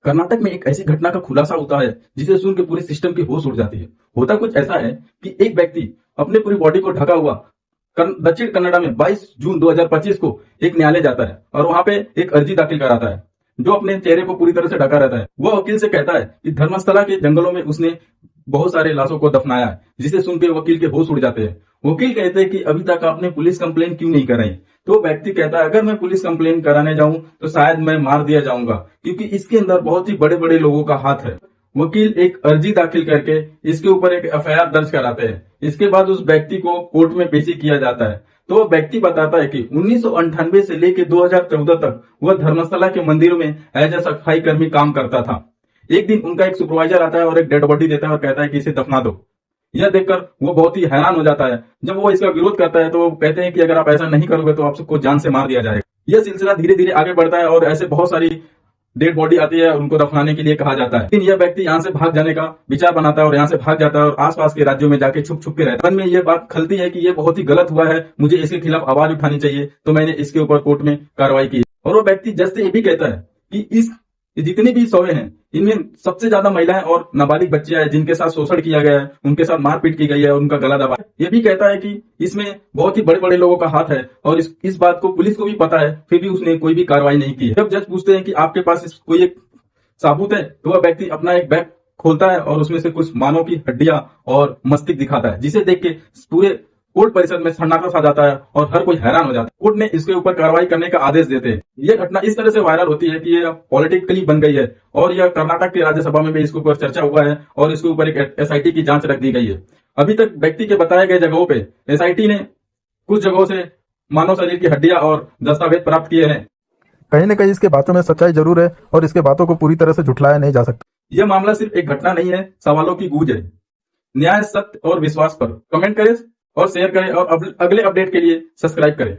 कर्नाटक में एक ऐसी घटना का खुलासा होता है जिसे सुन के पूरे सिस्टम की होश उड़ जाती है। होता कुछ ऐसा है कि एक व्यक्ति अपने पूरी बॉडी को ढका हुआ दक्षिण कन्नड़ा में 22 जून 2025 को एक न्यायालय जाता है और वहां पे एक अर्जी दाखिल कराता है जो अपने चेहरे को पूरी तरह से ढका रहता है। वह वकील से कहता है कि धर्मस्थला के जंगलों में उसने बहुत सारे लाशों को दफनाया है, जिसे सुन के वकील के होश उड़ जाते हैं। वकील कहते हैं कि अभी तक आपने पुलिस कंप्लेन क्यों नहीं कराई? तो व्यक्ति कहता है अगर मैं पुलिस कंप्लेन कराने जाऊं तो शायद मैं मार दिया जाऊंगा, क्योंकि इसके अंदर बहुत ही बड़े बड़े लोगों का हाथ है। वकील एक अर्जी दाखिल करके इसके ऊपर एक एफआईआर दर्ज कराते हैं। इसके बाद उस व्यक्ति को कोर्ट में पेशी किया जाता है। तो वह व्यक्ति बताता है कि 1998 से लेकर 2014 तक वह धर्मशाला के मंदिरों में एज ए सफाई कर्मी काम करता था। एक दिन उनका एक सुपरवाइजर आता है और एक डेड बॉडी देता है और कहता है कि इसे दफना दो। यह देखकर वो बहुत ही हैरान हो जाता है। जब वो इसका विरोध करता है तो वो कहते हैं कि अगर आप ऐसा नहीं करोगे तो आप सबको जान से मार दिया जाएगा। यह सिलसिला धीरे धीरे आगे बढ़ता है और ऐसे बहुत सारी डेड बॉडी आती है, उनको दफनाने के लिए कहा जाता है। लेकिन यह व्यक्ति यहाँ से भाग जाने का विचार बनाता है और यहाँ से भाग जाता है और आसपास के राज्यों में जाके छुप छुप के रहता है। मन में यह बात खलती है कि यह बहुत ही गलत हुआ है, मुझे इसके खिलाफ आवाज उठानी चाहिए, तो मैंने इसके ऊपर कोर्ट में कार्रवाई की। और वो व्यक्ति जज से ये भी कहता है कि इस जितनी भी शवें हैं इनमें सबसे ज्यादा महिलाएं और नाबालिग बच्चियां हैं जिनके साथ शोषण किया गया है, उनके साथ मारपीट की गई है, उनका गला दबा। ये भी कहता है कि इसमें बहुत ही बड़े बड़े लोगों का हाथ है और इस बात को पुलिस को भी पता है, फिर भी उसने कोई भी कार्रवाई नहीं की है। जब जज पूछते हैं कि आपके पास कोई एक साबूत है, तो वह व्यक्ति अपना एक बैग खोलता है और उसमें से कुछ मानव की हड्डियां और मस्तिष्क दिखाता है, जिसे देख के पूरे कोर्ट परिसर में सन्नाटा सा जाता है और हर कोई हैरान हो जाता है। कोर्ट ने इसके ऊपर कार्रवाई करने का आदेश देते हैं। यह घटना इस तरह से वायरल होती है कि यह पॉलिटिकली बन गई है और यह कर्नाटक की राज्यसभा में भी इसके ऊपर चर्चा हुआ है और इसके ऊपर एक एसआईटी की जांच रख दी गई है। अभी तक व्यक्ति के बताए गए जगहों पे एसआईटी ने कुछ जगहों से मानव शरीर की हड्डियां और दस्तावेज प्राप्त किए हैं। कहीं न कहीं इसके बातों में सच्चाई जरूर है और इसके बातों को पूरी तरह से झुठलाया नहीं जा सकता। यह मामला सिर्फ एक घटना नहीं है, सवालों की गूंज है। न्याय, सत्य और विश्वास पर कमेंट करें और शेयर करें और अगले अपडेट के लिए सब्सक्राइब करें।